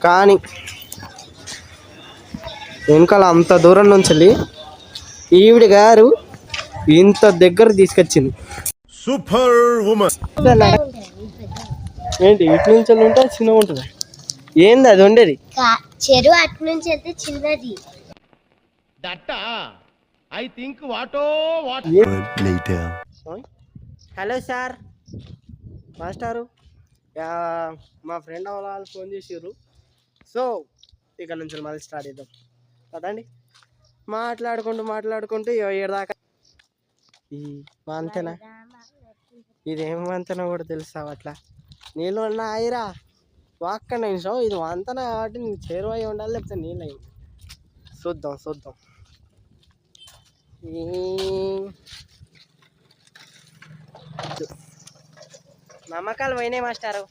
కానీ వెనకాల అంత దూరం నుంచి వెళ్ళి ఈవిడ గారు ఇంత దగ్గర తీసుకొచ్చింది. Super women. ఏంటి ఇటు నుంచి ఉంటే చిన్నగా ఉంటుంది. ఏంది అది ఉండేది చెరువు అటు నుంచి అయితే చిన్నది. హలో సార్ మాస్టారు, మా ఫ్రెండ్ వాళ్ళు ఫోన్ చేసారు. సో ఇక్కడ నుంచి మళ్ళీ స్టార్ట్ చేద్దాం కదండి. మాట్లాడుకుంటూ ఏడాకా ఈ వంతెన, ఇదేం వంతెన కూడా తెలుసా అట్లా నీళ్ళు అన్నా అయిరా ఒక్క నిమిషం. ఇది వంతెన కాబట్టి నీకు చేరువ అయి ఉండాలి, లేకపోతే నీళ్ళు అయి. చూద్దాం నమ్మకాలు పోయినాయి మాస్టారు.